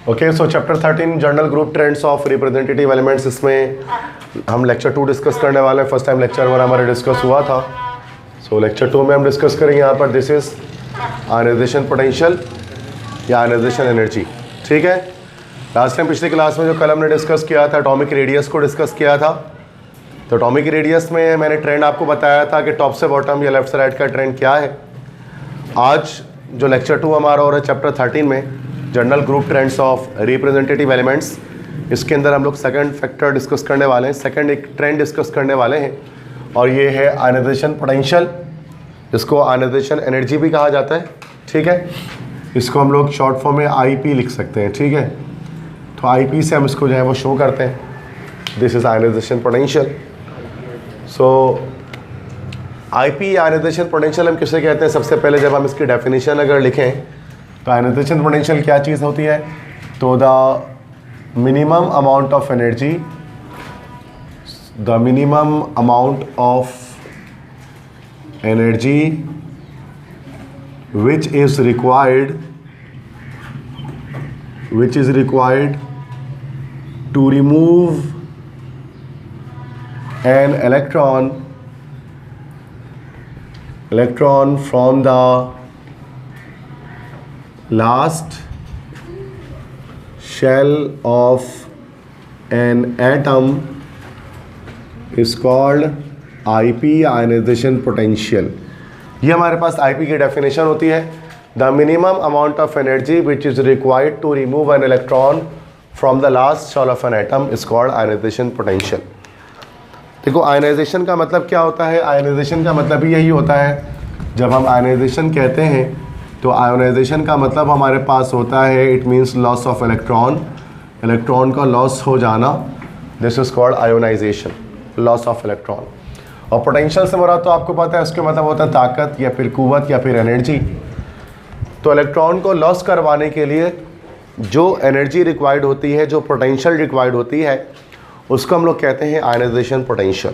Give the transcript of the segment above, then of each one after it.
Okay, so chapter 13 general group trends of representative elements, इसमें हम lecture 2 discuss करने वाले हैं। फर्स्ट टाइम लेक्चर 1 हमारा डिस्कस हुआ था। सो लेक्चर 2 में हम डिस्कस करेंगे यहाँ पर दिस इज आयनाइजेशन पोटेंशियल या आयनाइजेशन एनर्जी। ठीक है, लास्ट टाइम पिछली क्लास में जो कल हमने डिस्कस किया था एटॉमिक रेडियस को डिस्कस किया था। तो एटॉमिक रेडियस में मैंने ट्रेंड आपको बताया था कि टॉप से बॉटम या लेफ्ट से राइट का ट्रेंड क्या है। आज जो लेक्चर 2 हमारा हो रहा है चैप्टर 13 में general group trends of representative elements, इसके अंदर हम लोग सेकंड फैक्टर डिस्कस करने वाले हैं, सेकंड एक ट्रेंड डिस्कस करने वाले हैं और ये है आयनाइजेशन पोटेंशियल, जिसको आयनाइजेशन एनर्जी भी कहा जाता है। ठीक है, इसको हम लोग शॉर्ट फॉर्म में आईपी लिख सकते हैं। ठीक है, तो आईपी से हम इसको जो है वो शो करते हैं, this is ionization potential. So IP ionization potential हम किसे कहते हैं? सबसे पहले जब हम इसकी डेफिनेशन अगर लिखें तो आयनाइजेशन पोटेंशियल क्या चीज़ होती है? तो the minimum amount of energy, the minimum amount of energy which is required to remove an electron from the last shell of an atom is called IP ionization potential। ये हमारे पास IP की definition होती है, the minimum amount of energy which is required to remove an electron from the last shell of an atom is called ionization potential. देखो, ionization का मतलब क्या होता है? आयनाइजेशन का मतलब ही यही होता है, जब हम आयनाइजेशन कहते हैं तो आयोनाइजेशन का मतलब हमारे पास होता है it means loss of electron, electron का लॉस हो जाना, this is called ionisation, loss of electron. और पोटेंशियल से मुराद तो आपको पता है उसके मतलब होता है ताकत या फिर कुव्वत या फिर एनर्जी। तो इलेक्ट्रॉन को लॉस करवाने के लिए जो एनर्जी रिक्वायर्ड होती है, जो पोटेंशियल रिक्वायर्ड होती है, उसको हम लोग कहते हैं आयनाइजेशन पोटेंशियल।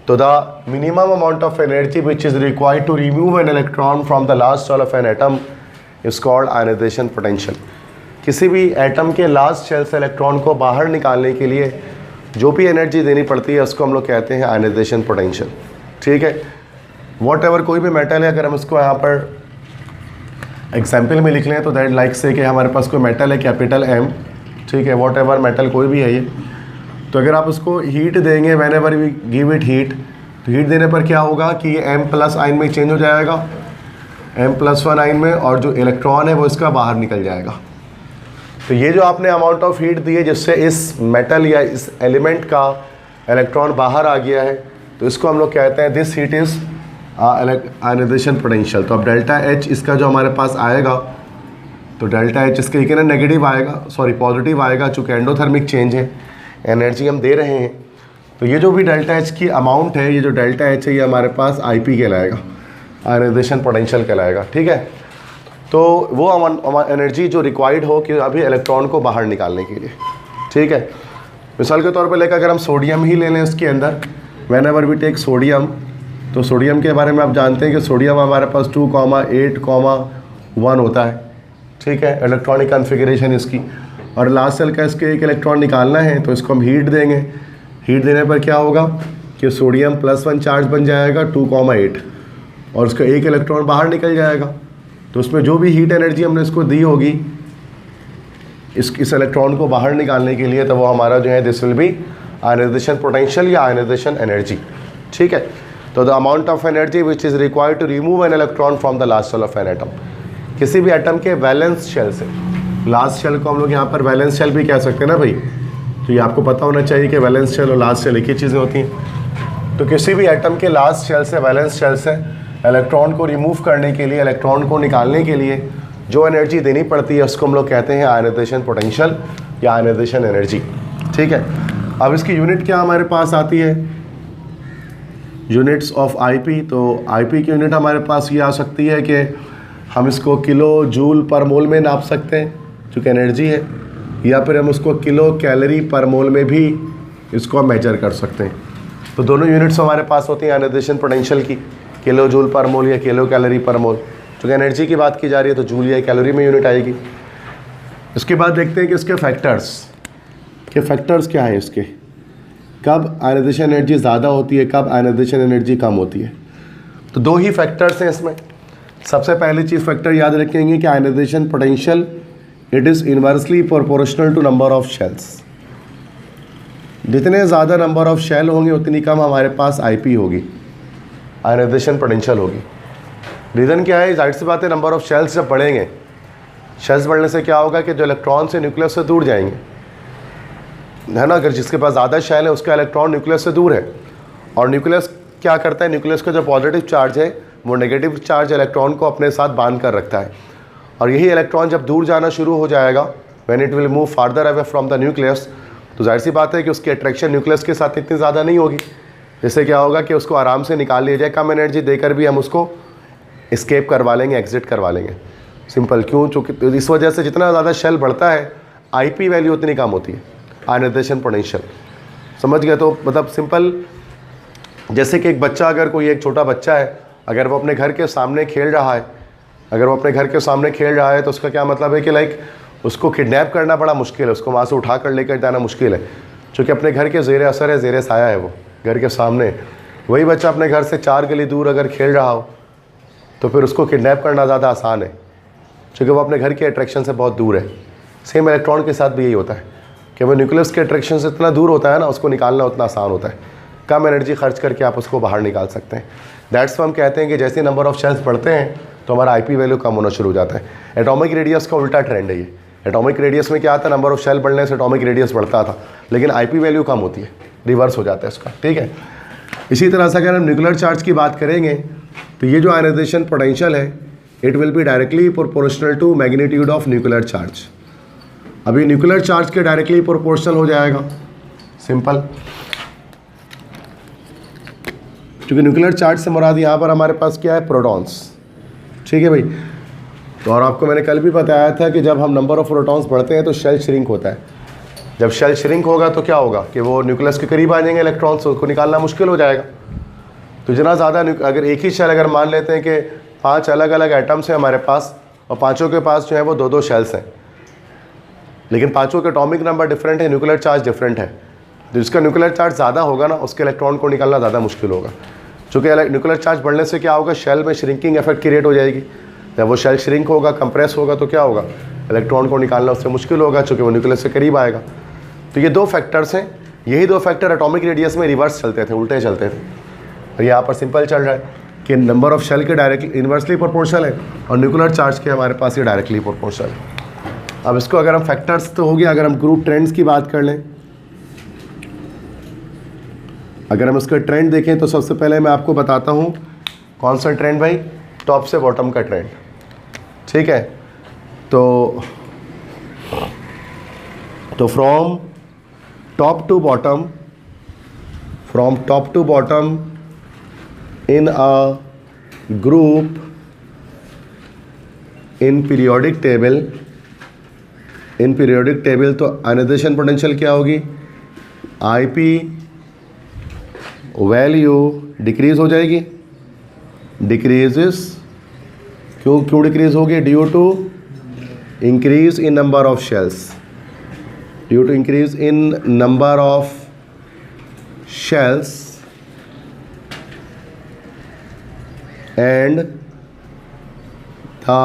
तो the minimum amount of energy which is required to remove an electron from the last shell of an atom is called ionization potential. किसी भी एटम के लास्ट शेल से इलेक्ट्रॉन को बाहर निकालने के लिए जो भी एनर्जी देनी पड़ती है उसको हम लोग कहते हैं आयनाइजेशन पोटेंशियल। ठीक है, वॉट एवर कोई भी मेटल है, अगर हम इसको यहाँ पर एग्जाम्पल में लिख लें तो दैट लाइक से कि हमारे पास कोई मेटल है कैपिटल M, ठीक है, वॉट एवर मेटल कोई भी है ये, तो अगर आप उसको हीट देंगे whenever we give it heat, तो हीट देने पर क्या होगा कि ये M+ आयन में चेंज हो जाएगा, M+1 आयन में, और जो इलेक्ट्रॉन है वो इसका बाहर निकल जाएगा। तो ये जो आपने अमाउंट ऑफ हीट दी है जिससे इस मेटल या इस एलिमेंट का इलेक्ट्रॉन बाहर आ गया है, तो इसको हम लोग कहते हैं this heat is ionization potential. तो अब डेल्टा H इसका जो हमारे पास आएगा, तो डेल्टा H इसके एक ना नेगेटिव आएगा, सॉरी पॉजिटिव आएगा, चूँकि एंडोथर्मिक चेंज है, एनर्जी हम दे रहे हैं। तो ये जो भी डेल्टा H की अमाउंट है, ये जो डेल्टा H है, ये हमारे पास IP कहलाएगा, आयनाइजेशन पोटेंशियल कहलाएगा। ठीक है, तो वो एनर्जी जो रिक्वायर्ड हो कि अभी इलेक्ट्रॉन को बाहर निकालने के लिए। ठीक है, मिसाल के तौर पे लेकर अगर हम सोडियम ही ले लें, इसके अंदर whenever we take sodium, तो सोडियम के बारे में आप जानते हैं कि सोडियम हमारे पास 2,8,1 होता है। ठीक है, इलेक्ट्रॉनिक कन्फिगरेशन इसकी, और लास्ट सेल का इसके एक इलेक्ट्रॉन निकालना है, तो इसको हम हीट देंगे। हीट देने पर क्या होगा कि सोडियम +1 चार्ज बन जाएगा 2,8, और उसका एक इलेक्ट्रॉन बाहर निकल जाएगा। तो उसमें जो भी हीट एनर्जी हमने इसको दी होगी इस इलेक्ट्रॉन को बाहर निकालने के लिए, तो वो हमारा जो है this will be ionization potential या आयनाइजेशन एनर्जी। ठीक है, तो the amount of energy which is required to remove an electron from the last shell of an atom, किसी भी एटम के वैलेंस शेल से, लास्ट शेल को हम लोग यहाँ पर वैलेंस शेल भी कह सकते हैं ना भाई, तो ये आपको पता होना चाहिए कि वैलेंस शेल और लास्ट शेल एक ही चीज़ें होती हैं। तो किसी भी एटम के लास्ट शेल से, वैलेंस शेल से इलेक्ट्रॉन को रिमूव करने के लिए, इलेक्ट्रॉन को निकालने के लिए जो एनर्जी देनी पड़ती है उसको हम लोग कहते हैं आयनाइजेशन पोटेंशियल या आयनाइजेशन एनर्जी। ठीक है, अब इसकी यूनिट क्या हमारे पास आती है? Units of IP। तो IP की यूनिट हमारे पास ये आ सकती है कि हम इसको किलो जूल पर मोल में नाप सकते हैं चूँकि एनर्जी है, या फिर हम उसको किलो कैलोरी पर मोल में भी इसको मेजर कर सकते हैं। तो दोनों यूनिट्स हमारे पास होती हैं आयनाइजेशन पोटेंशियल की, किलो जूल पर मोल या किलो कैलोरी पर मोल। चूँकि एनर्जी की बात की जा रही है तो जूल या कैलोरी में यूनिट आएगी। उसके बाद देखते हैं कि इसके फैक्टर्स क्या है इसके, कब आयनाइजेशन एनर्जी ज़्यादा होती है, कब आयनाइजेशन एनर्जी कम होती है। तो दो ही फैक्टर्स हैं इसमें। सबसे पहली चीज़ फैक्टर याद रखेंगे कि ionization potential it is inversely proportional to number of shells. जितने ज़्यादा नंबर ऑफ शेल होंगे उतनी कम हमारे पास आईपी होगी, आयनाइजेशन पोटेंशियल होगी। रीज़न क्या है, जाहिर सी बात है, नंबर ऑफ शेल्स जब बढ़ेंगे, शेल्स बढ़ने से क्या होगा कि जो इलेक्ट्रॉन से न्यूक्लियस से दूर जाएंगे, है ना। अगर जिसके पास ज़्यादा शेल है उसका इलेक्ट्रॉन न्यूक्लियस से दूर है, और न्यूक्लियस क्या करता है, न्यूक्लियस का जो पॉजिटिव चार्ज है वो नेगेटिव चार्ज इलेक्ट्रॉन को अपने साथ बांध कर रखता है। और यही इलेक्ट्रॉन जब दूर जाना शुरू हो जाएगा, when it will move farther away from the nucleus, तो जाहिर सी बात है कि उसकी अट्रैक्शन न्यूक्लियस के साथ इतनी ज़्यादा नहीं होगी। जिससे क्या होगा कि उसको आराम से निकाल लिया जाए, कम एनर्जी देकर भी हम उसको एस्केप करवा लेंगे, एग्जिट करवा लेंगे। सिंपल क्यों, चूँकि इस वजह से जितना ज़्यादा शेल बढ़ता है आईपी वैल्यू उतनी कम होती है, आयनाइजेशन पोटेंशियल। समझ गए। तो मतलब सिंपल, जैसे कि एक बच्चा, अगर कोई एक छोटा बच्चा है, अगर वो अपने घर के सामने खेल रहा है, तो उसका क्या मतलब है कि लाइक उसको किडनैप करना बड़ा मुश्किल है, उसको वहाँ से उठा कर लेकर जाना मुश्किल है, क्योंकि अपने घर के ज़ेरे असर है, ज़ेरे साया है, वो घर के सामने। वही बच्चा अपने घर से 4 गली दूर अगर खेल रहा हो तो फिर उसको किडनैप करना ज़्यादा आसान है, क्योंकि वो अपने घर के अट्रैक्शन से बहुत दूर है। सेम इलेक्ट्रॉन के साथ भी यही होता है कि वो न्यूक्लियस के अट्रैक्शन से इतना दूर होता है ना, उसको निकालना उतना आसान होता है। कम एनर्जी खर्च करके आप उसको बाहर निकाल सकते हैं। दैट्स हम कहते हैं कि जैसे नंबर ऑफ शेल्स बढ़ते हैं तो हमारा आईपी वैल्यू कम होना शुरू हो जाता है। एटॉमिक रेडियस का उल्टा ट्रेंड है ये। एटॉमिक रेडियस में क्या आता है, नंबर ऑफ शेल बढ़ने से एटॉमिक रेडियस बढ़ता था, लेकिन आईपी वैल्यू कम होती है, रिवर्स हो जाता है इसका। ठीक है। इसी तरह से अगर हम न्यूक्लियर चार्ज की बात करेंगे तो ये जो आयनाइजेशन पोटेंशियल है it will be directly proportional to magnitude of nuclear charge. अभी न्यूक्लियर चार्ज के डायरेक्टली प्रोपोर्शनल हो जाएगा, सिंपल, क्योंकि न्यूक्लियर चार्ज से मुराद यहाँ पर हमारे पास क्या है, प्रोटॉन्स। ठीक है भाई। तो और आपको मैंने कल भी बताया था कि जब हम नंबर ऑफ प्रोटॉन्स बढ़ते हैं तो शेल श्रिंक होता है। जब शेल श्रिंक होगा तो क्या होगा कि वो न्यूक्लियस के करीब आ जाएंगे इलेक्ट्रॉन्स, उसको निकालना मुश्किल हो जाएगा। तो जितना ज़्यादा, अगर एक ही शेल, अगर मान लेते हैं कि 5 अलग अलग एटम्स हैं हमारे पास और पाँचों के पास जो है वो 2-2 शेल्स हैं, लेकिन पाँचों के एटॉमिक नंबर डिफरेंट है, न्यूक्लियर चार्ज डिफरेंट है, तो जिसका न्यूक्लियर चार्ज ज़्यादा होगा ना उसके इलेक्ट्रॉन को निकालना ज़्यादा मुश्किल होगा। चूँकि न्यूक्लियर चार्ज बढ़ने से क्या होगा, शेल में श्रिंकिंग इफेक्ट क्रिएट हो जाएगी। जब वो शेल श्रिंक होगा, कंप्रेस होगा, तो क्या होगा, इलेक्ट्रॉन को निकालना उससे मुश्किल होगा, चूँकि वो न्यूक्लियस से करीब आएगा। तो ये 2 फैक्टर्स हैं। यही 2 फैक्टर एटॉमिक रेडियस में रिवर्स चलते थे, उल्टे चलते थे। और यहाँ पर सिंपल चल रहा है कि नंबर ऑफ शेल के डायरेक्टली इन्वर्सली प्रोपोर्शनल है और न्यूक्लियर चार्ज के हमारे पास ये डायरेक्टली प्रोपोर्शनल है। अब इसको अगर हम फैक्टर्स तो हो गया, अगर हम ग्रुप ट्रेंड्स की बात कर लें, अगर हम इसका ट्रेंड देखें तो सबसे पहले मैं आपको बताता हूँ कौन सा ट्रेंड भाई, टॉप से बॉटम का ट्रेंड। ठीक है। तो from top to bottom in a group in periodic table, तो आयनाइजेशन पोटेंशियल क्या होगी, IP वैल्यू डिक्रीज हो जाएगी, डिक्रीजेस। क्यों डिक्रीज होगी, due to increase in number of shells, and the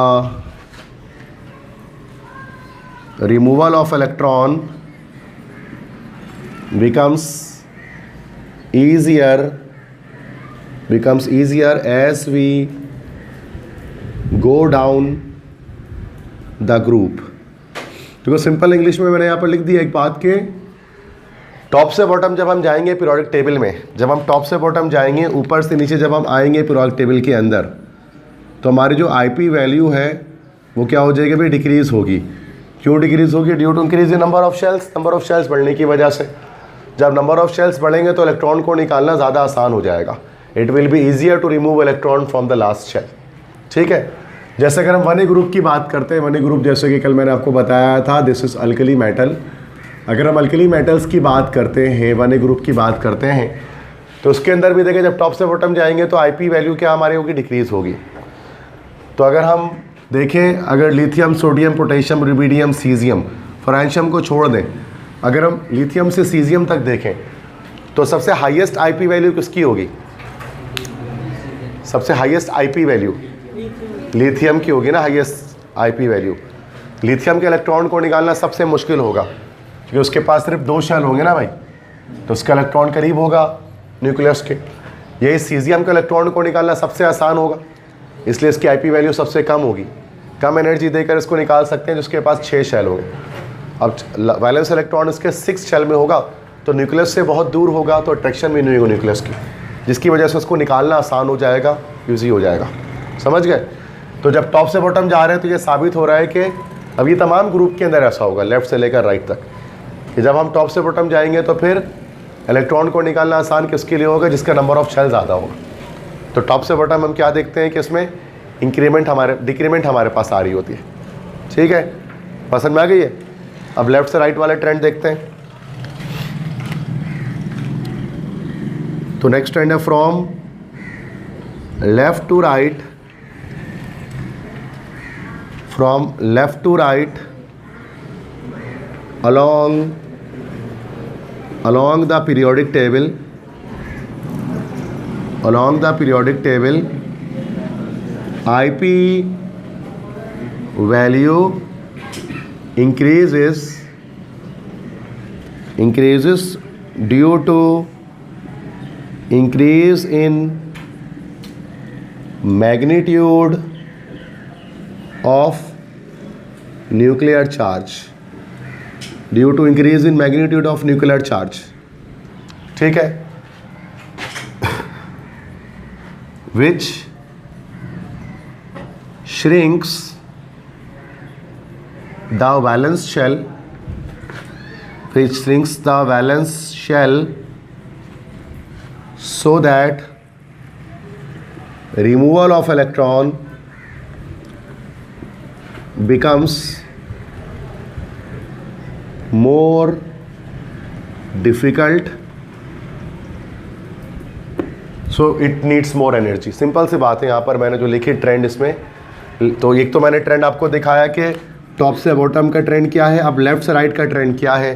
removal of electron becomes easier as we go down the group। देखो simple English में मैंने यहाँ पर लिख दिया एक बात के, टॉप से बॉटम जब हम जाएंगे पीरियोडिक टेबल में, जब हम टॉप से बॉटम जाएंगे, ऊपर से नीचे जब हम आएंगे पीरियोडिक टेबल के अंदर, तो हमारी जो आईपी वैल्यू है वो क्या हो जाएगी भाई, डिक्रीज़ होगी। क्यों डिक्रीज़ होगी, due to increase in number of shells बढ़ने की वजह से। जब नंबर ऑफ शेल्स बढ़ेंगे तो इलेक्ट्रॉन को निकालना ज़्यादा आसान हो जाएगा। It will be easier to remove electron from the last shell. ठीक है। जैसे अगर हम वन ग्रुप की बात करते हैं, वन ग्रुप जैसे कि कल मैंने आपको बताया था, दिस इज़ अल्कली मेटल। अगर हम अल्कली मेटल्स की बात करते हैं, वन ग्रुप की बात करते हैं, तो उसके अंदर भी देखें जब टॉप से बॉटम जाएंगे तो आईपी वैल्यू क्या हमारी होगी, डिक्रीज़ होगी। तो अगर हम देखें, अगर lithium, sodium, potassium, rubidium, caesium, francium को छोड़ दें, अगर हम लिथियम से सीजियम तक देखें तो सबसे हाईएस्ट आईपी वैल्यू किसकी होगी? सबसे हाईएस्ट आईपी वैल्यू लिथियम की होगी ना, हाईएस्ट आईपी वैल्यू। लिथियम के इलेक्ट्रॉन को निकालना सबसे मुश्किल होगा क्योंकि उसके पास सिर्फ 2 शेल होंगे ना भाई, तो उसका इलेक्ट्रॉन करीब होगा न्यूक्लियस के। यही सीजियम के इलेक्ट्रॉन को निकालना सबसे आसान होगा, इसलिए इसकी आईपी वैल्यू सबसे कम होगी। कम एनर्जी देकर इसको निकाल सकते हैं जिसके पास 6 शेल होंगे। अब वैलेंस इलेक्ट्रॉन इसके 6 शेल में होगा तो न्यूक्लियस से बहुत दूर होगा, तो अट्रैक्शन भी नहीं होगी न्यूक्लियस की, जिसकी वजह से उसको निकालना आसान हो जाएगा, ईजी हो जाएगा। समझ गए? तो जब टॉप से बॉटम जा रहे हैं तो ये साबित हो रहा है कि अब ये तमाम ग्रुप के अंदर ऐसा होगा, लेफ्ट से लेकर राइट तक, कि जब हम टॉप से बॉटम जाएंगे तो फिर इलेक्ट्रॉन को निकालना आसान किसके लिए होगा? जिसका नंबर ऑफ शेल ज़्यादा होगा। तो टॉप से बॉटम हम क्या देखते हैं कि इसमें इंक्रीमेंट डिक्रीमेंट हमारे पास आ रही होती है। ठीक है, पसंद में आ गई है? अब लेफ्ट से राइट वाले ट्रेंड देखते हैं। तो नेक्स्ट ट्रेंड है from left to right, from left to right along the periodic table, IP value increases due to increase in magnitude of nuclear charge, due to increase in magnitude of nuclear charge. ठीक है, which shrinks the valence shell, so that removal of electron becomes more difficult, so it needs more energy। Simple सी बात है। यहाँ पर मैंने जो लिखी ट्रेंड इसमें, तो एक तो मैंने ट्रेंड आपको दिखाया कि टॉप से बॉटम का ट्रेंड क्या है। अब लेफ़्ट से राइट का ट्रेंड क्या है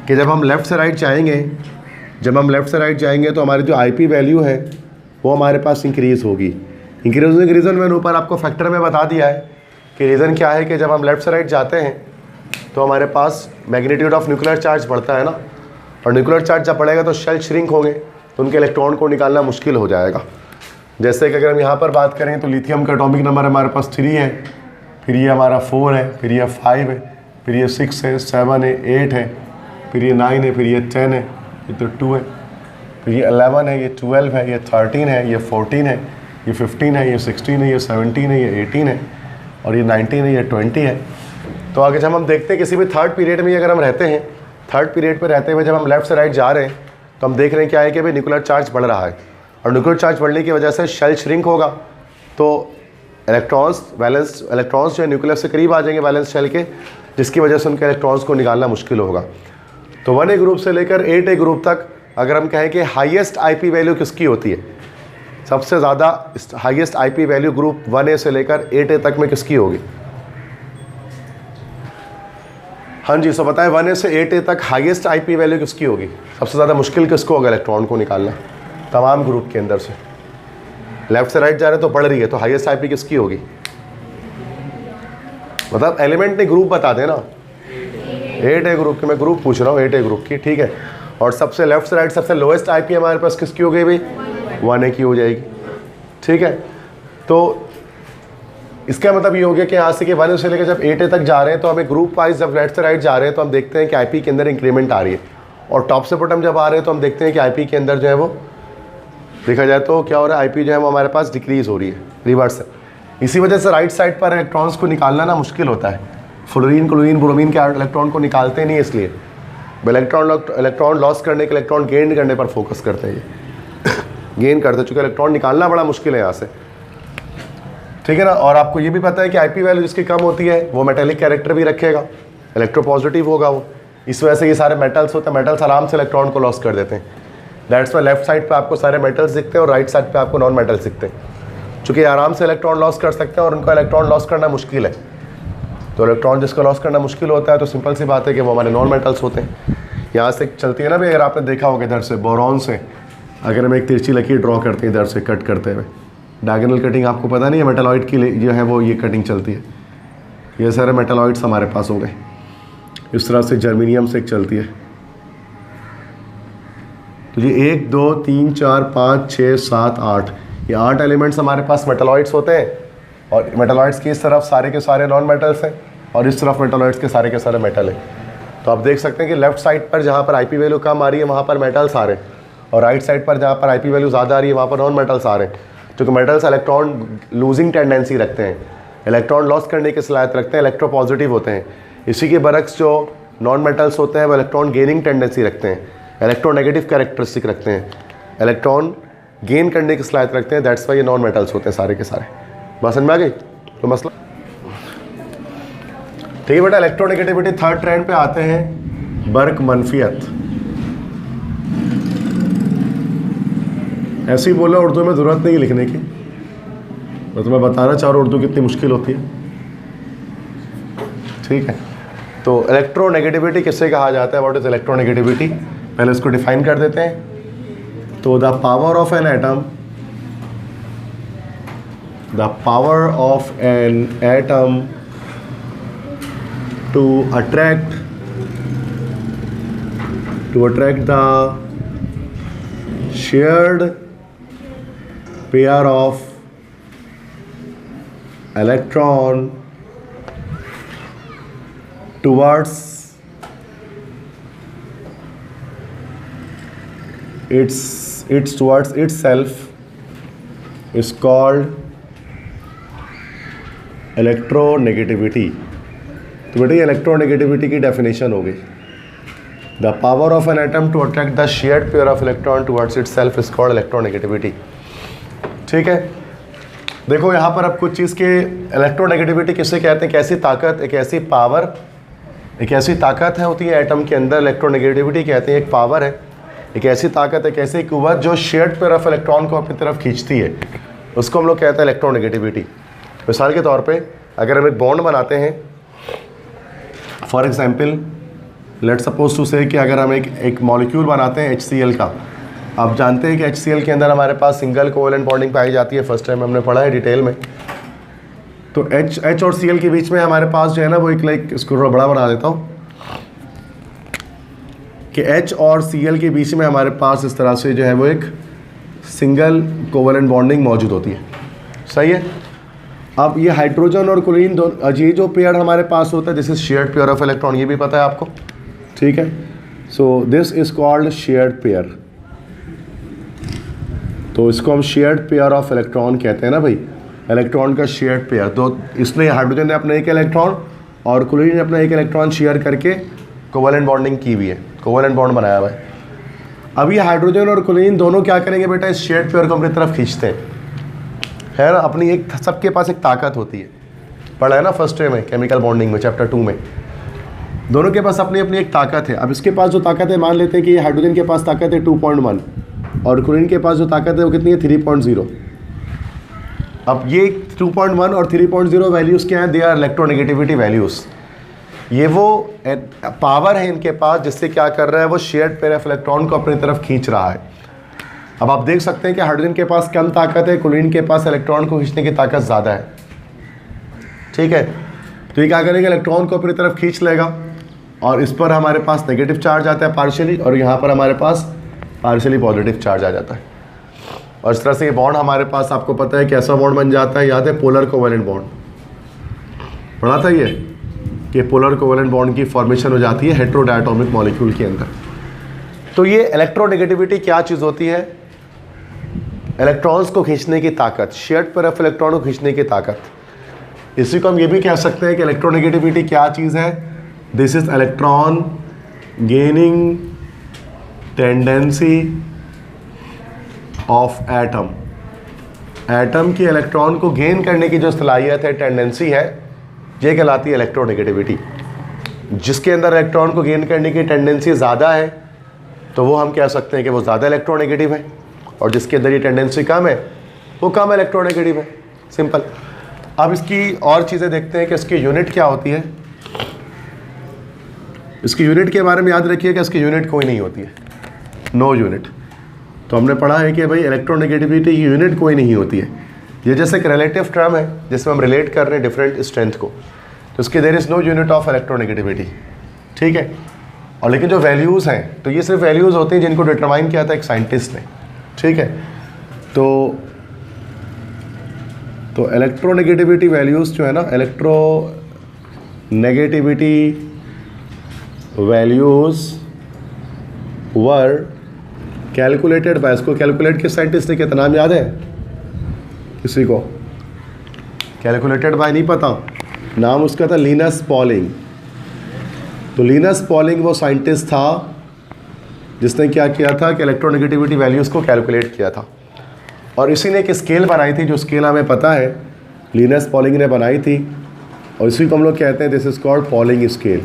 कि जब हम लेफ़्ट से राइट जाएंगे तो हमारी जो आईपी वैल्यू है वो हमारे पास इंक्रीज़ होगी। इंक्रीज होने का रीज़न मैंने ऊपर आपको फैक्टर में बता दिया है कि रीज़न क्या है कि जब हम लेफ़्ट से राइट जाते हैं तो हमारे पास मैग्नीट्यूड ऑफ न्यूक्लियर चार्ज बढ़ता है ना, और न्यूक्लियर चार्ज जब बढ़ेगा तो शेल श्रिंक होंगे, तो उनके इलेक्ट्रॉन को निकालना मुश्किल हो जाएगा। जैसे कि अगर हम यहाँ पर बात करें तो लिथियम का एटॉमिक नंबर हमारे पास 3 है, फिर ये हमारा 4 है, फिर ये 5 है, फिर ये 6 है, 7 है, 8 है, फिर ये 9 है, फिर ये 10 है, ये तो 2 है, फिर ये 11 है, ये 12 है, ये 13 है, ये 14 है, ये 15 है, ये 16 है, ये 17 है, ये 18 है, और ये 19 है, ये 20 है। तो आगे जब हम देखते हैं किसी भी थर्ड पीरियड में अगर हम रहते हैं, थर्ड पीरियड पे रहते हुए जब हम लेफ्ट से राइट जा रहे हैं तो हम देख रहे हैं क्या है कि भाई न्यूक्लियर चार्ज बढ़ रहा है, और न्यूक्लियर चार्ज बढ़ने की वजह से शेल श्रिंक होगा, तो इलेक्ट्रॉन्स जो है न्यूक्लियस से करीब आ जाएंगे वैलेंस शेल के, जिसकी वजह से उनके इलेक्ट्रॉन्स को निकालना मुश्किल होगा। तो 1A ग्रुप से लेकर 8A ग्रुप तक अगर हम कहें कि हाईएस्ट आईपी वैल्यू किसकी होती है, सबसे ज़्यादा highest IP value group 1A से लेकर 8A तक में किसकी होगी? हाँ जी, सो बताएं 1A से 8A तक हाईएस्ट आईपी वैल्यू किसकी होगी? सबसे ज़्यादा मुश्किल किसको होगा इलेक्ट्रॉन को निकालना तमाम ग्रुप के अंदर से? लेफ्ट से राइट जा रहे तो बढ़ रही है, तो हाईएस्ट आईपी किसकी होगी? मतलब एलिमेंट ने ग्रुप बता देना। 8A ग्रुप की मैं ग्रुप पूछ रहा हूँ, 8A ग्रुप की, ठीक है। और सबसे लेफ्ट से राइट सबसे लोएस्ट आईपी हमारे पास किसकी हो गई भाई? 1A की हो जाएगी, ठीक है। तो इसका मतलब ये हो गया कि यहाँ से कि 1A से लेकर जब 8A तक जा रहे हैं तो हमें ग्रुप वाइज जब लेफ्ट से राइट जा रहे हैं तो हम देखते हैं कि आईपी के अंदर इंक्रीमेंट आ रही है, और टॉप से बॉटम जब आ रहे हैं तो हम देखते हैं कि आईपी के अंदर जो है वो देखा जाए तो क्या हो रहा है, आईपी जो है वो हमारे पास डिक्रीज़ हो रही है, रिवर्स है। इसी वजह से राइट साइड पर इलेक्ट्रॉन्स को निकालना ना मुश्किल होता है। फ्लोरीन, क्लोरीन, ब्रोमीन के इलेक्ट्रॉन को निकालते नहीं, इसलिए इलेक्ट्रॉन लॉस करने के इलेक्ट्रॉन गेन करने पर फोकस करते हैं, ये गेन करते हैं, चूँकि इलेक्ट्रॉन निकालना बड़ा मुश्किल है यहाँ से, ठीक है ना। और आपको ये भी पता है कि आईपी वैल्यू जिसकी कम होती है वो मेटेलिक कैरेक्टर भी रखेगा, इलेक्ट्रोपॉजिटिव होगा वो। इस वजह से ये सारे मेटल्स होते हैं, मेटल्स आराम से इलेक्ट्रॉन को लॉस कर देते हैं। दैट्स वाई लेफ्ट साइड पे आपको सारे मेटल्स दिखते हैं और राइट साइड पे आपको नॉन मेटल्स दिखते हैं। चूँकि आराम से इलेक्ट्रॉन लॉस कर सकते हैं और उनको इलेक्ट्रॉन लॉस करना मुश्किल है। तो इलेक्ट्रॉन जिसको लॉस करना मुश्किल होता है तो सिंपल सी बात है कि वो हमारे नॉन मेटल्स होते हैं। यहाँ से चलती है ना भाई, अगर आपने देखा होगा इधर से बोरॉन से अगर हम एक तिरछी लकीर ड्रॉ करते हैं इधर से कट करते हुए, डायगोनल कटिंग आपको पता नहीं है, मेटालॉइड की जो है वो ये कटिंग चलती है। ये सारे मेटालॉइड्स हमारे पास हो गए। इस तरह से जर्मेनियम से एक चलती है। तो ये 1 2 3 4 5 6 7 8 ये 8 एलिमेंट्स हमारे पास मेटालॉइड्स होते हैं। और मेटालॉइड्स की इस तरफ सारे के सारे नॉन मेटल्स हैं और इस तरफ मेटालॉइड्स के सारे मेटल हैं। तो आप देख सकते हैं कि लेफ्ट साइड पर जहाँ पर आईपी वैल्यू कम आ रही है वहाँ पर मेटल्स आ रहे हैं, और राइट साइड पर जहाँ पर आईपी वैल्यू ज़्यादा आ रही है वहाँ पर नॉन मेटल्स आ रहे हैं। क्योंकि मेटल्स इलेक्ट्रॉन लूजिंग टेंडेंसी रखते हैं, इलेक्ट्रॉन लॉस करने की सलाहियत रखते हैं, इलेक्ट्रो पॉजिटिव होते हैं। इसी के बरक्स जो नॉन मेटल्स होते हैं वो इलेक्ट्रॉन गेनिंग टेंडेंसी रखते हैं, इलेक्ट्रोनेगेटिव कैरेक्टरिस्टिक रखते हैं, इलेक्ट्रॉन गेन करने की सलाहियत रखते हैं। दैट्स वाई ये नॉन मेटल्स होते हैं सारे के सारे। बात समझ में आ गई? तो मसला ठीक है बेटा। इलेक्ट्रोनेगेटिविटी थर्ड ट्रेंड पे आते हैं, बर्क मनफियत। ऐसे ही बोला उर्दू में, ज़रूरत नहीं लिखने की, मैं तुम्हें बताना चाह रहा हूँ उर्दू कितनी मुश्किल होती है। ठीक है, तो इलेक्ट्रोनेगेटिविटी किससे कहा जाता है? What is electronegativity? पहले इसको डिफाइन कर देते हैं। तो the power of an atom, the power of an atom to attract the shared pair of electron towards towards itself is called electronegativity। तो बेटा ये इलेक्ट्रोनेगेटिविटी की डेफिनेशन हो गई। The power of an atom to attract the shared pair of electron towards itself is called electronegativity। ठीक है, देखो यहाँ पर अब कुछ चीज़ के इलेक्ट्रोनेगेटिविटी किससे कहते हैं? एक ऐसी ताकत, एक ऐसी पावर, एक ऐसी ताकत है होती है एटम के अंदर, इलेक्ट्रोनेगेटिविटी कहते हैं। एक पावर है, एक ऐसी ताकत, एक ऐसी कुव्वत जो शेयर्ड पेयर ऑफ इलेक्ट्रॉन को अपनी तरफ खींचती है, उसको हम लोग कहते हैं इलेक्ट्रोनेगेटिविटी। मिसाल के तौर पे अगर हम एक बॉन्ड बनाते हैं, for example let's suppose to say कि अगर हम एक मॉलिक्यूल बनाते हैं HCl का। आप जानते हैं कि HCl के अंदर हमारे पास सिंगल कोवेलेंट बॉन्डिंग पाई जाती है, फर्स्ट टाइम हमने पढ़ा है डिटेल में। तो H और Cl के बीच में हमारे पास जो है ना वो एक लाइक, इसको थोड़ा बड़ा बना देता हूँ कि H और Cl के बीच में हमारे पास इस तरह से जो है वो एक सिंगल कोवेलेंट बॉन्डिंग मौजूद होती है। सही है। अब ये हाइड्रोजन और क्लोरीन ये जो पेयर हमारे पास होता है, this is shared pair of electron, ये भी पता है आपको। ठीक है, so this is called shared pair. तो इसको हम शेयर्ड पेयर ऑफ इलेक्ट्रॉन कहते हैं ना भाई, इलेक्ट्रॉन का शेयर्ड पेयर। तो इसने हाइड्रोजन ने अपना एक इलेक्ट्रॉन और क्लोरीन ने अपना एक इलेक्ट्रॉन शेयर करके कोवेलेंट बॉन्डिंग की हुई है, कोवेलेंट बॉन्ड बनाया हुआ है। अब ये हाइड्रोजन और क्लोरीन दोनों क्या करेंगे बेटा? इस शेयर्ड पेयर को अपनी तरफ खींचते हैं, है ना। अपनी एक, सबके पास एक ताकत होती है, पढ़ा है ना फर्स्ट में केमिकल बॉन्डिंग में, चैप्टर 2 में। दोनों के पास अपनी अपनी एक ताकत है। अब इसके पास जो ताकत है, मान लेते हैं कि हाइड्रोजन के पास ताकत है 2.1 और क्लोरीन के पास जो ताकत है वो कितनी है? 3.0। अब ये 2.1 और 3.0 वैल्यूज़ क्या हैं? They are electronegativity values. ये वो पावर है इनके पास जिससे क्या कर रहा है, वो शेयर्ड पेयर ऑफ इलेक्ट्रॉन को अपनी तरफ खींच रहा है। अब आप देख सकते हैं कि हाइड्रोजन के पास कम ताकत है, क्लोरीन के पास इलेक्ट्रॉन को खींचने की ताकत ज़्यादा है। ठीक है, तो ये क्या करेगा? इलेक्ट्रॉन को अपनी तरफ खींच लेगा और इस पर हमारे पास नेगेटिव चार्ज आता है पार्शियली, और यहाँ पर हमारे पास पार्शियली पॉजिटिव चार्ज आ जाता है। और इस तरह से ये बॉन्ड हमारे पास, आपको पता है कैसा बॉन्ड बन जाता है? याद है? पोलर कोवेलेंट बॉन्ड पढ़ा था ये, कि पोलर कोवेलेंट बॉन्ड की फॉर्मेशन हो जाती है हेटेरोडायटोमिक मॉलिक्यूल के अंदर। तो ये इलेक्ट्रोनेगेटिविटी क्या चीज़ होती है? इलेक्ट्रॉन्स को खींचने की ताकत, शेयर्ड पेयर ऑफ इलेक्ट्रॉन को खींचने की ताकत। इसी को हम ये भी कह सकते हैं कि इलेक्ट्रोनेगेटिविटी क्या चीज़ है? This is electron gaining tendency of atom. Atom की इलेक्ट्रॉन को गेन करने की जो सलाहियत है, टेंडेंसी है, ये कहलाती है इलेक्ट्रोनेगेटिविटी। जिसके अंदर इलेक्ट्रॉन को गेन करने की टेंडेंसी ज़्यादा है तो वो हम कह सकते हैं कि वो ज़्यादा इलेक्ट्रोनेगेटिव है, और जिसके अंदर ये टेंडेंसी कम है वो कम इलेक्ट्रोनेगेटिव है, सिंपल। अब इसकी और चीज़ें देखते हैं कि इसकी यूनिट क्या होती है। इसकी यूनिट के बारे में याद रखिए कि इसकी यूनिट कोई नहीं होती है, नो यूनिट। तो हमने पढ़ा है कि भाई इलेक्ट्रोनेगेटिविटी की यूनिट कोई नहीं होती है। ये जैसे एक रिलेटिव टर्म है जिसमें हम रिलेट कर रहे हैं डिफरेंट स्ट्रेंथ को, तो उसकी there is no unit of electronegativity, ठीक है। और लेकिन जो वैल्यूज़ हैं तो ये सिर्फ वैल्यूज़ होती हैं जिनको डिटरमाइन किया था एक साइंटिस्ट ने, ठीक है। तो इलेक्ट्रोनेगेटिविटी वैल्यूज़ जो है ना, electronegativity values were calculated by, इसको कैलकुलेट किस साइंटिस्ट ने किया था, नाम याद है किसी को? कैलकुलेटेड बाय नहीं पता, नाम उसका था लिनस पॉलिंग। तो लिनस पॉलिंग वो साइंटिस्ट था जिसने क्या किया था कि इलेक्ट्रोनेगेटिविटी वैल्यूज़ को कैलकुलेट किया था। और इसी ने एक स्केल बनाई थी, जो स्केल हमें पता है लिनस पॉलिंग ने बनाई थी, और इसी को हम लोग कहते हैं this is called polling scale.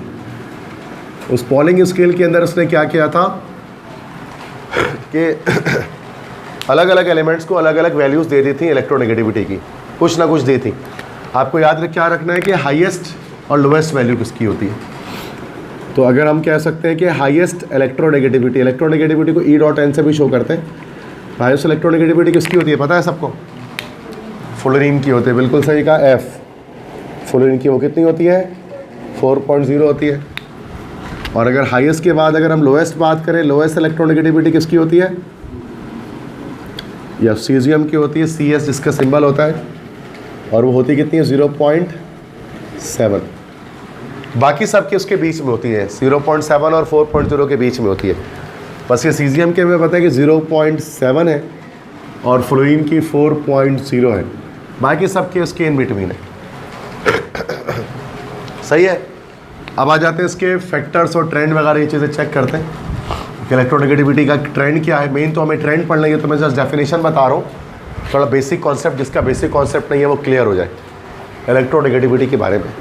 उस पॉलिंग स्केल के अंदर उसने क्या किया था कि अलग अलग एलिमेंट्स को अलग अलग वैल्यूज़ दे दी थी इलेक्ट्रोनेगेटिविटी की, कुछ ना कुछ दी थी। आपको याद क्या रखना है कि हाईएस्ट और लोएस्ट वैल्यू किसकी होती है। तो अगर हम कह सकते हैं कि हाईएस्ट इलेक्ट्रोनेगेटिविटी को E.N से भी शो करते हैं। हाईएस्ट इलेक्ट्रोनेगेटिविटी किसकी होती है पता है सबको? फ्लोरीन की होती है, बिल्कुल सही कहा, F। फ्लोरीन की वो कितनी होती है? 4.0 होती है। और अगर हाईएस्ट के बाद अगर हम लोएस्ट बात करें, लोएस्ट इलेक्ट्रोनेगेटिविटी किसकी होती है? या सीजियम की होती है, CS जिसका सिंबल होता है, और वो होती कितनी है? 0.7। बाकी सब के उसके बीच में होती है, 0.7 और 4.0 के बीच में होती है। बस ये सीजियम के हमें पता है कि 0.7 है और फ्लोरीन की 4.0 है, बाकी सब के उसके इन बिटवीन है। सही है। अब आ जाते हैं इसके फैक्टर्स और ट्रेंड वगैरह, ये चीज़ें चेक करते हैं कि इलेक्ट्रोनेगेटिविटी का ट्रेंड क्या है। मेन तो हमें ट्रेंड पढ़ना है, तो मैं जस्ट डेफिनेशन बता रहा हूँ, थोड़ा बेसिक कॉन्सेप्ट, जिसका बेसिक कॉन्सेप्ट नहीं है वो क्लियर हो जाए इलेक्ट्रोनेगेटिविटी के बारे में।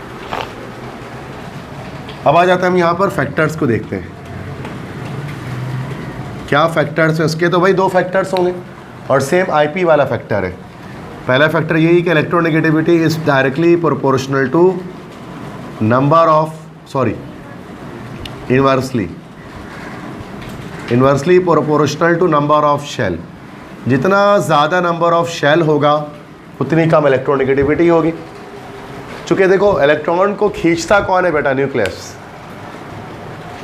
अब आ जाते हैं हम यहाँ पर फैक्टर्स को देखते हैं, क्या फैक्टर्स है इसके। तो भाई दो फैक्टर्स होंगे और सेम IP वाला फैक्टर है। पहला फैक्टर यही कि electronegativity is directly proportional to number of, inversely proportional to number of shell. जितना ज़्यादा नंबर ऑफ शेल होगा उतनी कम इलेक्ट्रोनेगेटिविटी होगी। चूँकि देखो इलेक्ट्रॉन को खींचता कौन है बेटा? न्यूक्लियस।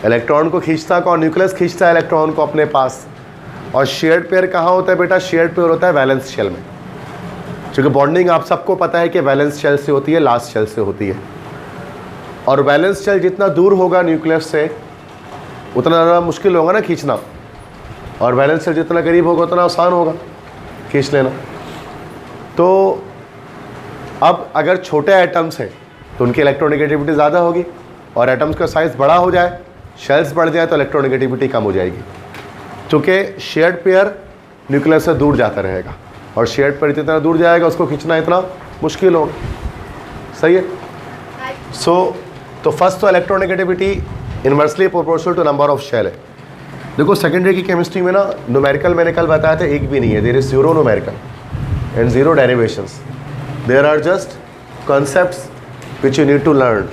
इलेक्ट्रॉन को खींचता कौन? न्यूक्लियस खींचता है इलेक्ट्रॉन को अपने पास। और शेयर्ड पेयर कहाँ होता है बेटा? शेयर्ड पेयर होता है वैलेंस शेल में। क्योंकि बॉन्डिंग आप सबको पता है कि वैलेंस शेल से होती है, लास्ट शेल से होती है। और वैलेंस शेल जितना दूर होगा न्यूक्लियस से उतना ज़्यादा मुश्किल होगा ना खींचना, और वैलेंस शेल जितना करीब होगा उतना आसान होगा खींच लेना। तो अब अगर छोटे एटम्स हैं तो उनकी इलेक्ट्रोनेगेटिविटी ज़्यादा होगी, और एटम्स का साइज़ बड़ा हो जाए, शेल्स बढ़ जाए, तो इलेक्ट्रोनेगेटिविटी कम हो जाएगी। क्योंकि शेयर्ड पेयर न्यूक्लियस से दूर जाता रहेगा, और शेयर्ड पेयर जितना दूर जाएगा उसको खींचना इतना मुश्किल होगा। सही है। तो फर्स्ट तो electronegativity inversely proportional to number of shell है। देखो सेकेंडरी की केमिस्ट्री में ना न्यूमेरिकल मैंने कल बताया था एक भी नहीं है, there is zero numerical and zero derivations, there are just concepts which you need to learn.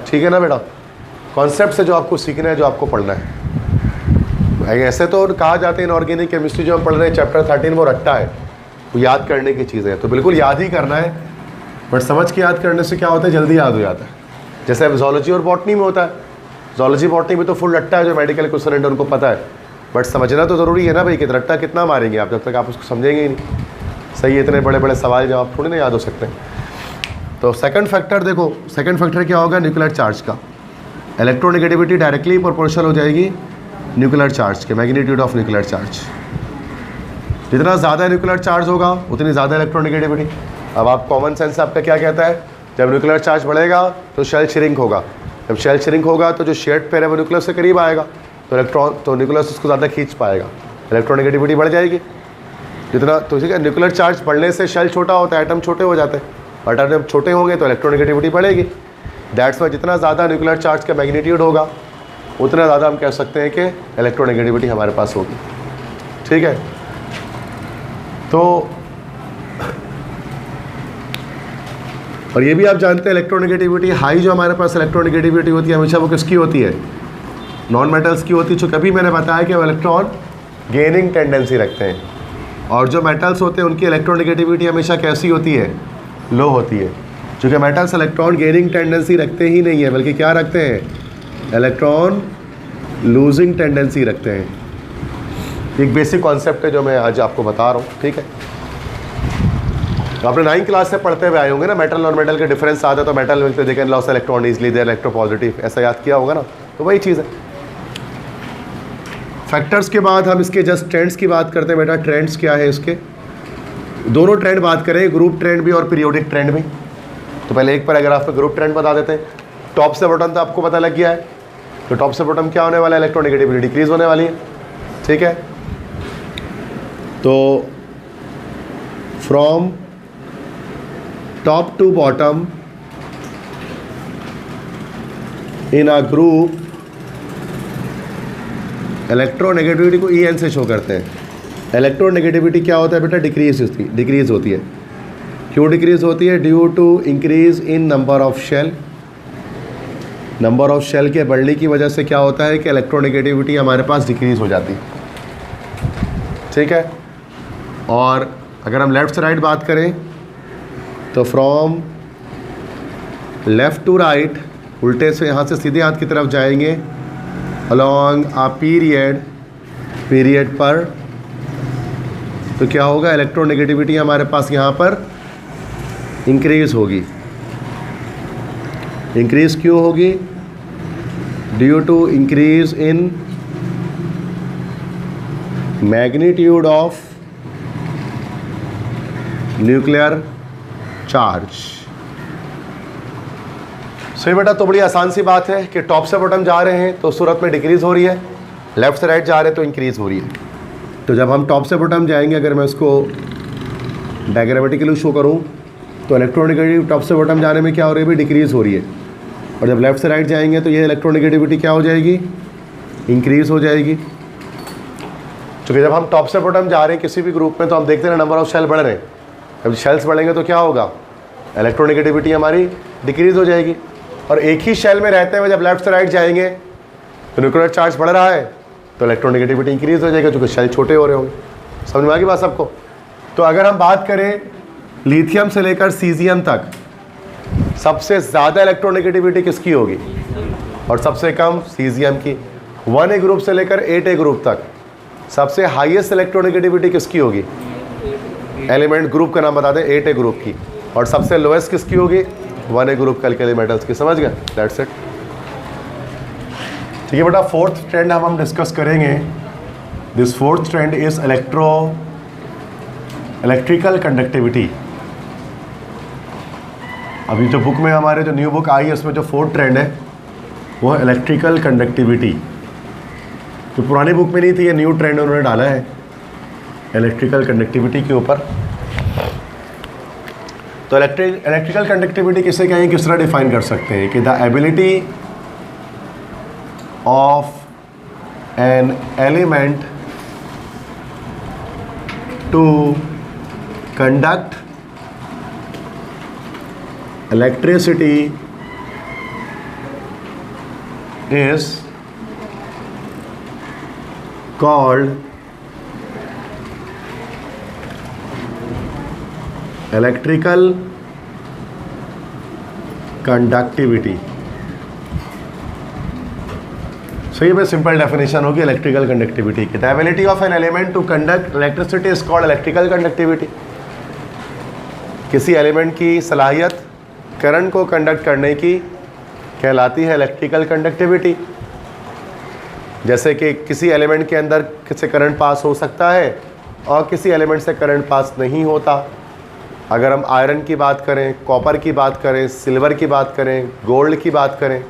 ठीक है ना बेटा? कॉन्सेप्ट है जो आपको सीखना है, जो आपको पढ़ना है। ऐसे तो कहा जाता है इनऑर्गेनिक केमिस्ट्री जो हम पढ़ रहे हैं चैप्टर 13 वो रट्टा है, वो याद करने की चीज़ें हैं, तो बिल्कुल याद ही करना है। बट समझ के याद करने से क्या होता है, जल्दी याद हो जाता है। जैसे अब ज़ूलॉजी और बॉटनी में होता है, ज़ूलॉजी बॉटनी में तो फुल रट्टा है, जो मेडिकल के स्टूडेंट उनको पता है। बट समझना तो ज़रूरी है ना भाई कि रट्टा कितना मारेंगे आप, जब तक आप उसको समझेंगे ही नहीं। सही है, इतने बड़े बड़े सवाल जवाब थोड़ी ना याद हो सकते हैं। तो सेकंड फैक्टर देखो, सेकंड फैक्टर क्या होगा? न्यूक्लियर चार्ज का। इलेक्ट्रोनेगेटिविटी डायरेक्टली प्रोपोर्शनल हो जाएगी न्यूक्लियर चार्ज के, मैग्नीट्यूड ऑफ न्यूक्लियर चार्ज। जितना ज़्यादा न्यूक्लियर चार्ज होगा उतनी ज़्यादा इलेक्ट्रोनेगेटिविटी। अब आप कॉमन सेंस आपका क्या कहता है? जब न्यूक्लियर चार्ज बढ़ेगा तो शेल श्रिंक होगा, जब शेल श्रिंक होगा तो जो शेयर्ड पेयर है वो न्यूक्लियस से करीब आएगा, तो न्यूक्लियस उसको ज़्यादा खींच पाएगा, इलेक्ट्रोनेगेटिविटी बढ़ जाएगी। जितना तो ठीक है, न्यूक्लियर चार्ज बढ़ने से शेल छोटा होता है, एटम छोटे हो जाते हैं, एटम जब छोटे होंगे तो इलेक्ट्रोनेगेटिविटी बढ़ेगी। दैट्स वाई जितना ज़्यादा न्यूक्लियर चार्ज का मैग्नीट्यूड होगा उतना ज़्यादा हम कह सकते हैं कि इलेक्ट्रोनेगेटिविटी हमारे पास होगी। ठीक है। तो और ये भी आप जानते हैं इलेक्ट्रोनेगेटिविटी हाई जो हमारे पास इलेक्ट्रोनेगेटिविटी होती है हमेशा वो किसकी होती है, नॉन मेटल्स की होती है। जो कभी मैंने बताया कि वो इलेक्ट्रॉन गेनिंग टेंडेंसी रखते हैं, और जो मेटल्स होते हैं उनकी इलेक्ट्रोनेगेटिविटी हमेशा कैसी होती है, लो होती है। चूँकि मेटल्स इलेक्ट्रॉन गेनिंग टेंडेंसी रखते ही नहीं है, बल्कि क्या रखते हैं, इलेक्ट्रॉन लूजिंग टेंडेंसी रखते हैं। एक बेसिक कॉन्सेप्ट है जो मैं आज आपको बता रहा हूँ, ठीक है। तो आपने 9th क्लास से पढ़ते हुए आए होंगे ना, मेटल और मेटल के डिफरेंस आता है, तो metal will they can loss electron easily, they electropositive, ऐसा याद किया होगा ना, तो वही चीज़ है। फैक्टर्स के बाद हम इसके जस्ट ट्रेंड्स की बात करते हैं। बेटा ट्रेंड्स क्या है इसके, दोनों ट्रेंड बात करें, ग्रुप ट्रेंड भी और पीरियोडिक ट्रेंड भी। तो पहले एक पैराग्राफ में ग्रुप ट्रेंड बता देते हैं। टॉप से बॉटम तो आपको पता लग गया है, तो टॉप से बॉटम क्या होने वाला है, इलेक्ट्रोनेगेटिविटी डिक्रीज होने वाली है, ठीक है। तो from top to bottom in a group, electronegativity को EN से शो करते हैं। इलेक्ट्रोनेगेटिविटी क्या होता है बेटा, डिक्रीज होती है। क्यों डिक्रीज होती है, due to increase in number of shell. Number of shell के बढ़ने की वजह से क्या होता है कि इलेक्ट्रोनेगेटिविटी हमारे पास डिक्रीज हो जाती है, ठीक है। और अगर हम लेफ़्ट से राइट बात करें तो फ्रॉम लेफ़्ट टू राइट, उल्टे से यहाँ से सीधे हाथ की तरफ जाएंगे, अलॉन्ग आ पीरियड पर, तो क्या होगा, इलेक्ट्रोनेगेटिविटी हमारे पास यहाँ पर इंक्रीज होगी। इंक्रीज क्यों होगी, due to increase in magnitude of nuclear charge. सही बेटा, तो बड़ी आसान सी बात है कि टॉप से बॉटम जा रहे हैं तो उस सूरत में डिक्रीज हो रही है, लेफ़्ट से राइट जा रहे हैं तो इंक्रीज हो रही है। तो जब हम टॉप से बॉटम जाएंगे, अगर मैं इसको डायग्रामेटिकली शो करूं तो इलेक्ट्रोनेगेटिव टॉप से बॉटम जाने में क्या हो रही है, भी डिक्रीज हो रही है। और जब लेफ़्ट से राइट जाएंगे तो ये इलेक्ट्रोनेगेटिविटी क्या हो जाएगी, इंक्रीज हो जाएगी। क्योंकि जब हम टॉप से बॉटम जा रहे हैं किसी भी ग्रुप में तो हम देखते हैं नंबर ऑफ शेल बढ़ रहे हैं। जब शेल्स बढ़ेंगे तो क्या होगा, इलेक्ट्रोनेगेटिविटी हमारी डिक्रीज हो जाएगी। और एक ही शेल में रहते हुए जब लेफ्ट से राइट जाएंगे तो न्यूक्लियर चार्ज बढ़ रहा है तो इलेक्ट्रोनेगेटिविटी इंक्रीज हो जाएगी, क्योंकि शेल छोटे हो रहे होंगे। समझ में आ गई बात सबको। तो अगर हम बात करें लिथियम से लेकर सीजियम तक, सबसे ज़्यादा इलेक्ट्रोनेगेटिविटी किसकी होगी और सबसे कम सीजियम की। 1A ग्रुप से लेकर 8A ग्रुप तक सबसे हाईएस्ट इलेक्ट्रोनेगेटिविटी किसकी होगी, एलिमेंट ग्रुप का नाम बता दें, 8A ग्रुप की। और सबसे लोएस्ट किसकी होगी, 1A ग्रुप के एल्काइल मेटल्स की। समझ गए, दैट्स इट। ठीक है बेटा, फोर्थ ट्रेंड हम डिस्कस करेंगे। This fourth trend is electrical conductivity. अभी जो बुक में हमारे जो न्यू बुक आई है उसमें जो फोर्थ ट्रेंड है वो है इलेक्ट्रिकल कंडक्टिविटी। जो पुरानी बुक में नहीं थी, ये न्यू ट्रेंड उन्होंने डाला है इलेक्ट्रिकल कंडक्टिविटी के ऊपर। तो इलेक्ट्रिकल कंडक्टिविटी किसे कहें, किस तरह डिफाइन कर सकते हैं कि the ability of an element to conduct electricity is called electrical conductivity। सही में सिंपल डेफिनेशन होगी इलेक्ट्रिकल कंडक्टिविटी की। The ability of an element to conduct electricity is called electrical conductivity. किसी एलिमेंट की सलाहियत करंट को कंडक्ट करने की कहलाती है इलेक्ट्रिकल कंडक्टिविटी। जैसे कि किसी एलिमेंट के अंदर से करंट पास हो सकता है और किसी एलिमेंट से करंट पास नहीं होता। अगर हम आयरन की बात करें, कॉपर की बात करें, सिल्वर की बात करें, गोल्ड की बात करें,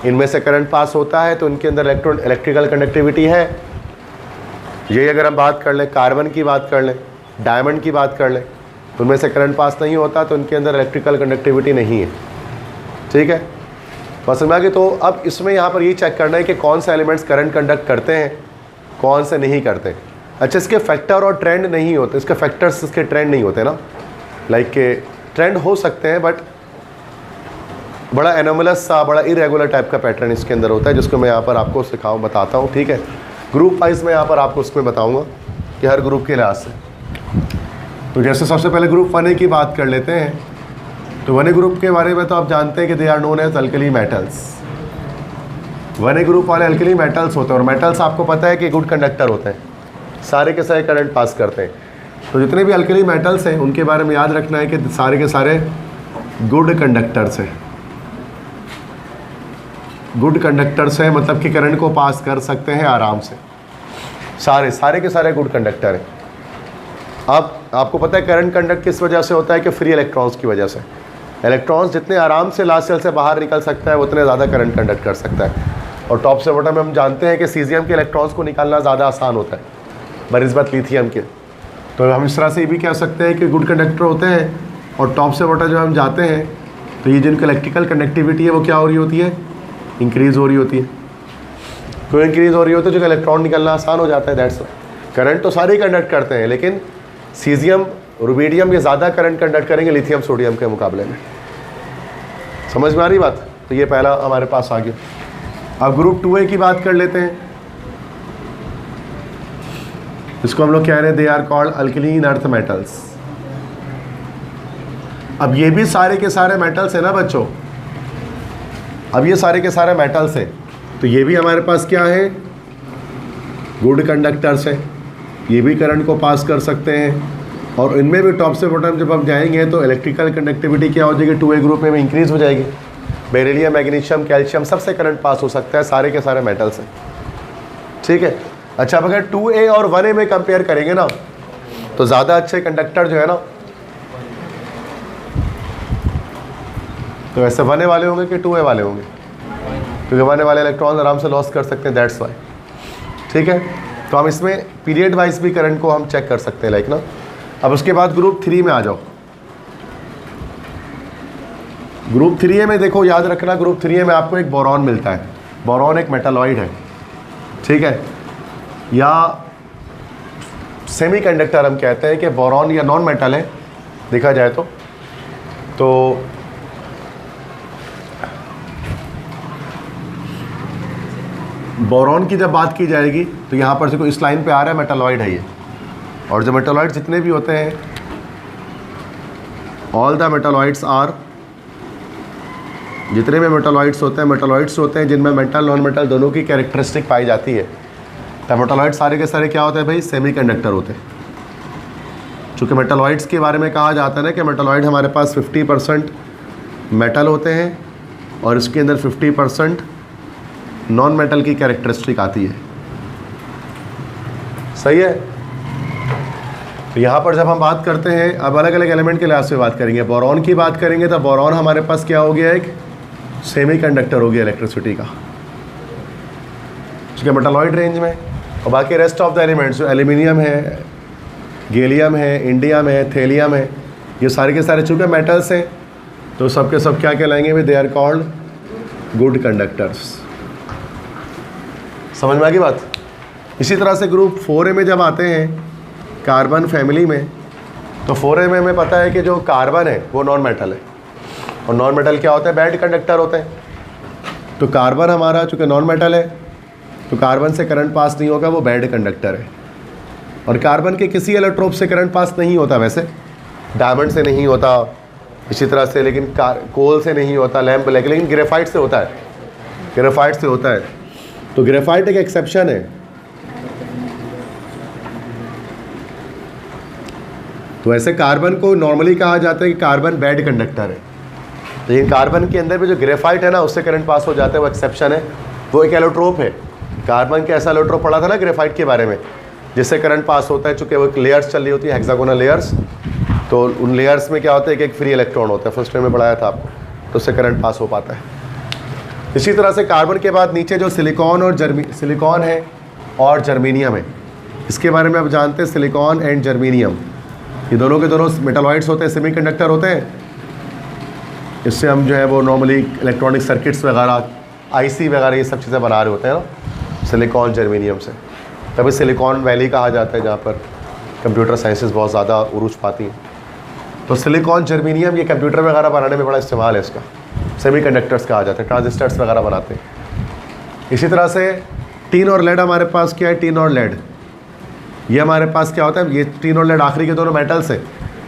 इनमें से करंट पास होता है तो उनके अंदर इलेक्ट्रिकल कंडक्टिविटी है। यही अगर हम बात कर लें, कार्बन की बात कर लें, डायमंड की बात कर लें, उनमें से करंट पास नहीं होता तो उनके अंदर इलेक्ट्रिकल कंडक्टिविटी नहीं है। ठीक है, बस समझ में। तो अब इसमें यहाँ पर ये चेक करना है कि कौन से एलिमेंट्स करंट कंडक्ट करते हैं, कौन से नहीं करते। अच्छा, इसके फैक्टर और ट्रेंड नहीं होते, इसके फैक्टर्स, इसके ट्रेंड नहीं होते ना। लाइक के ट्रेंड हो सकते हैं बट बड़ा एनोमलस सा, बड़ा इरेगुलर टाइप का पैटर्न इसके अंदर होता है, जिसको मैं यहाँ पर आपको बताता हूँ, ठीक है। ग्रुप वाइज मैं यहाँ पर आपको उसमें बताऊँगा कि हर ग्रुप के लिहाज से। तो जैसे सबसे पहले ग्रुप 1A की बात कर लेते हैं। तो 1A ग्रुप के बारे में तो आप जानते हैं कि they are known as alkali metals. 1A group वाले अल्कली मेटल्स होते हैं, और मेटल्स आपको पता है कि गुड कंडक्टर होते हैं, सारे के सारे करंट पास करते हैं। तो जितने भी अल्कली मेटल्स हैं उनके बारे में याद रखना है कि सारे के सारे गुड कंडक्टर्स हैं। गुड कंडक्टर्स हैं मतलब कि करंट को पास कर सकते हैं आराम से, सारे के सारे गुड कंडक्टर हैं। अब आपको पता है करंट कंडक्ट किस वजह से होता है कि फ्री इलेक्ट्रॉन्स की वजह से। इलेक्ट्रॉन्स जितने आराम से लास्ट सेल से बाहर निकल सकता है उतने ज़्यादा करंट कंडक्ट कर सकता है। और टॉप से बॉटम में हम जानते हैं कि सीजियम के इलेक्ट्रॉन्स को निकालना ज़्यादा आसान होता है बनिस्बत लिथियम के। तो हम इस तरह से ये भी कह सकते हैं कि गुड कंडक्टर होते हैं, और टॉप से बॉटम जब हम जाते हैं तो ये जिनकी इलेक्ट्रिकल कंडक्टिविटी है वो क्या हो रही होती है, इंक्रीज़ हो रही होती है। क्यों इंक्रीज़ हो रही होती है? जो इलेक्ट्रॉन निकलना आसान हो जाता है, दैट्स वाई। करंट तो सारे ही कंडक्ट करते हैं, लेकिन सीजियम रुबीडियम ये ज़्यादा करंट कंडक्ट करेंगे लिथियम सोडियम के मुकाबले में। समझ में आ रही बात? तो ये पहला हमारे पास आ गया। अब ग्रुप 2A की बात कर लेते हैं। इसको हम लोग कह रहे हैं they are called alkaline earth metals. अब ये भी सारे के सारे मेटल्स है ना बच्चों, अब ये सारे के सारे मेटल्स हैं, तो ये भी हमारे पास क्या है, गुड कंडक्टर्स हैं। ये भी करंट को पास कर सकते हैं, और इनमें भी टॉप से बॉटम जब हम जाएंगे तो इलेक्ट्रिकल कंडक्टिविटी क्या हो जाएगी, 2A ग्रुप में इंक्रीज़ हो जाएगी। बेरिलियम, मैग्नीशियम, कैल्शियम सबसे करंट पास हो सकता है, सारे के सारे मेटल्स हैं, ठीक है। अच्छा, अब अगर 2A और 1A में कंपेयर करेंगे ना, तो ज़्यादा अच्छे कंडक्टर जो है ना, तो ऐसे 1A वाले होंगे कि 2A वाले होंगे, क्योंकि 1A वाले इलेक्ट्रॉन आराम से लॉस कर सकते हैं, दैट्स वाई, ठीक है। तो हम इसमें पीरियड वाइज भी करंट को हम चेक कर सकते हैं, लाइक ना। अब उसके बाद ग्रुप 3 में आ जाओ। ग्रुप 3A में देखो, याद रखना, ग्रुप 3A में आपको एक बोरॉन मिलता है। बोरॉन एक मेटालॉइड है, ठीक है, या सेमीकंडक्टर हम कहते हैं कि बोरॉन या नॉन मेटल है देखा जाए तो बोरॉन की जब बात की जाएगी तो यहाँ पर देखो इस लाइन पे आ रहा है मेटालॉइड है ये। और जो मेटालॉइड जितने भी होते हैं, ऑल द मेटालॉइड्स आर, जितने भी मेटालॉइड्स होते हैं जिनमें मेटल नॉन मेटल दोनों की कैरेक्टरिस्टिक पाई जाती है। तो मेटालॉइड सारे के सारे क्या होते हैं भाई, सेमीकंडक्टर होते हैं। चूँकि मेटालॉइड्स के बारे में कहा जाता है ना कि मेटालॉइड हमारे पास 50% मेटल होते हैं और इसके अंदर 50% नॉन मेटल की कैरेक्टरिस्टिक आती है, सही है। तो यहाँ पर जब हम बात करते हैं, अब अलग अलग एलिमेंट के लिहाज से बात करेंगे। बोरॉन की बात करेंगे तो बोरॉन हमारे पास क्या हो गया, एक सेमीकंडक्टर हो गया इलेक्ट्रिसिटी का, उसके मेटालॉइड रेंज में। और बाकी रेस्ट ऑफ द एलिमेंट्स जो एल्यूमिनियम है, गैलियम है, इंडियम है, थेलियम है, ये सारे के सारे चूँकि मेटल्स हैं तो सब के सब क्या कहलाएंगे भाई, they are called good conductors. समझ में आ गई बात? इसी तरह से ग्रुप 4A में जब आते हैं, कार्बन फैमिली में, तो 4A में हमें पता है कि जो कार्बन है वो नॉन मेटल है, और नॉन मेटल क्या होता है, बैड कंडक्टर होते हैं। तो कार्बन हमारा चूँकि नॉन मेटल है तो कार्बन से करंट पास नहीं होगा, वो बैड कंडक्टर है। और कार्बन के किसी एलोट्रोप से करंट पास नहीं होता, वैसे डायमंड से नहीं होता इसी तरह से, लेकिन कोल से नहीं होता, लैम्प ब्लैक, लेकिन ग्रेफाइट से होता है, ग्रेफाइट से होता है। तो ग्रेफाइट एक एक्सेप्शन है। तो ऐसे कार्बन को नॉर्मली कहा जाता है कि कार्बन बैड कंडक्टर है, लेकिन कार्बन के अंदर भी जो ग्रेफाइट है ना उससे करंट पास हो जाता है, वो एक्सेप्शन है, वो एक एलोट्रोप है। कार्बन के ऐसा एलोट्रोप पढ़ा था ना ग्रेफाइट के बारे में, जिससे करंट पास होता है, चूँकि वो लेयर्स चल रही होती है, हेक्सागोनल लेयर्स। तो उन लेयर्स में क्या होता है कि एक फ्री इलेक्ट्रॉन होता है, फर्स्ट ईयर में पढ़ाया था आपको, तो उससे करंट पास हो पाता है। इसी तरह से कार्बन के बाद नीचे जो सिलिकॉन है और जर्मीनियम है, इसके बारे में आप जानते हैं। सिलिकॉन एंड जर्मीनियम ये दोनों के दोनों मेटालॉइड्स होते हैं, सेमीकंडक्टर होते हैं। इससे हम जो है वो नॉर्मली इलेक्ट्रॉनिक सर्किट्स वगैरह, आईसी वगैरह ये सब चीज़ें बना रहे होते हैं ना, सिलिकॉन जर्मीनियम से। तभी सिलिकॉन वैली कहा जाता है जहाँ पर कंप्यूटर साइंसेस बहुत ज़्यादा उरूज पाती हैं। तो सिलिकॉन जर्मीनियम ये कंप्यूटर वगैरह बनाने में बड़ा इस्तेमाल है इसका। सेमीकंडक्टर्स कहा जाता है, ट्रांजिस्टर्स वगैरह बनाते हैं। इसी तरह से टिन और लेड हमारे पास क्या है, टिन और लेड, ये हमारे पास क्या होता है, ये टिन और लेड आखिरी के दोनों मेटल्स है,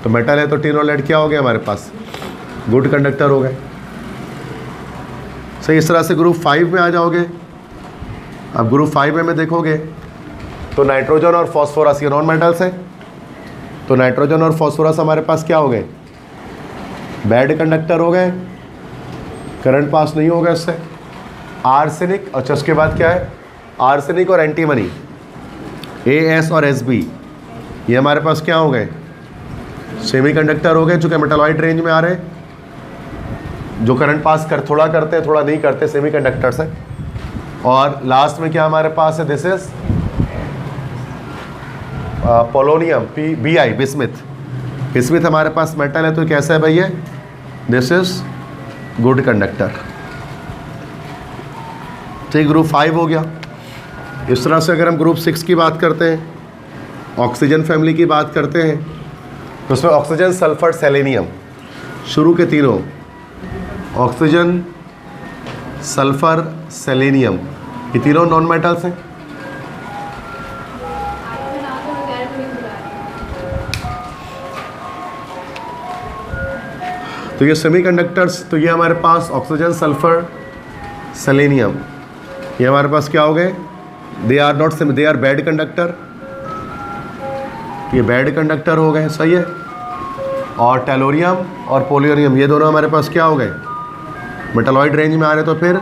तो मेटल है तो टिन और लेड क्या हो गया हमारे पास, गुड कंडक्टर हो गए। सही, इस तरह से ग्रुप 5 में आ जाओगे। अब ग्रुप 5 में देखोगे तो नाइट्रोजन और फॉस्फोरस ये नॉन मेटल्स हैं, तो नाइट्रोजन और फॉस्फोरस हमारे पास क्या हो गए, बैड कंडक्टर हो गए, करंट पास नहीं होगा इससे। आर्सेनिक, अच्छा उसके बाद क्या है, आर्सेनिक और एंटीमनी, AS और SB, ये हमारे पास क्या हो गए, सेमीकंडक्टर हो गए, जो कि मेटालॉइड रेंज में आ रहे हैं, जो करंट पास थोड़ा करते हैं थोड़ा नहीं करते, सेमीकंडक्टर्स हैं। और लास्ट में क्या हमारे पास है, this is polonium, BI, bismuth. Bismuth हमारे पास मेटल है, तो कैसा है भैया, दिस इज गुड कंडक्टर। ठीक, ग्रुप 5 हो गया। इस तरह से अगर हम ग्रुप 6 की बात करते हैं, ऑक्सीजन फैमिली की बात करते हैं, तो उसमें ऑक्सीजन, सल्फर, सेलेनियम, शुरू के तीनों, ऑक्सीजन, सल्फर, सेलेनियम, ये तीनों नॉन मेटल्स हैं। तो ये सेमीकंडक्टर्स, तो ये हमारे पास ऑक्सीजन, सल्फर, सेलेनियम, ये हमारे पास क्या हो गए, they are not, they are bad conductor, ये बैड कंडक्टर हो गए। सही है। और टेलोरियम और पोलोनियम ये दोनों हमारे पास क्या हो गए, मेटालॉइड रेंज में आ रहे, तो फिर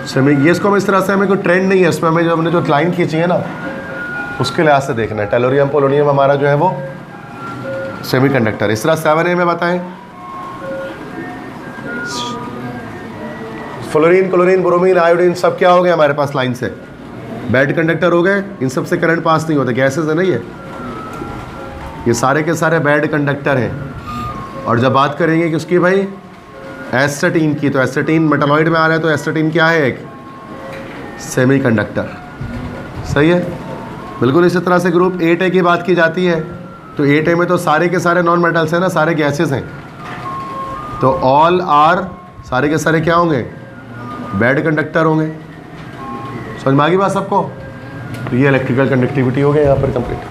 सेमी, ये इसको हम इस तरह से, हमें कोई ट्रेंड नहीं है इसमें, हमें जो हमने जो लाइन खींची है ना उसके लिहाज से देखना है। टेलोरियम, पोलोनियम हमारा जो है वो सेमीकंडक्टर। इस तरह 7A में बताएं, फ्लोरीन, क्लोरीन, ब्रोमीन, आयोडीन सब क्या हो गए हमारे पास लाइन से, बैड कंडक्टर हो गए, इन सब से करंट पास नहीं होता, गैसेस है नहीं है, ये सारे के सारे बैड कंडक्टर हैं। और जब बात करेंगे कि उसकी भाई एस्टेटीन की, तो एस्टेटीन मेटालॉइड में आ रहा है, तो एस्टेटीन क्या है, एक सेमीकंडक्टर। सही है, बिल्कुल। इसी तरह से ग्रुप 8A की बात की जाती है, तो 8A में तो सारे के सारे नॉन मेटल्स हैं ना, सारे गैसेस हैं, तो ऑल आर, सारे के सारे क्या होंगे, बैड कंडक्टर होंगे। समझ में आ गई बात सबको। तो ये इलेक्ट्रिकल कंडक्टिविटी हो गया यहाँ पर कंप्लीट।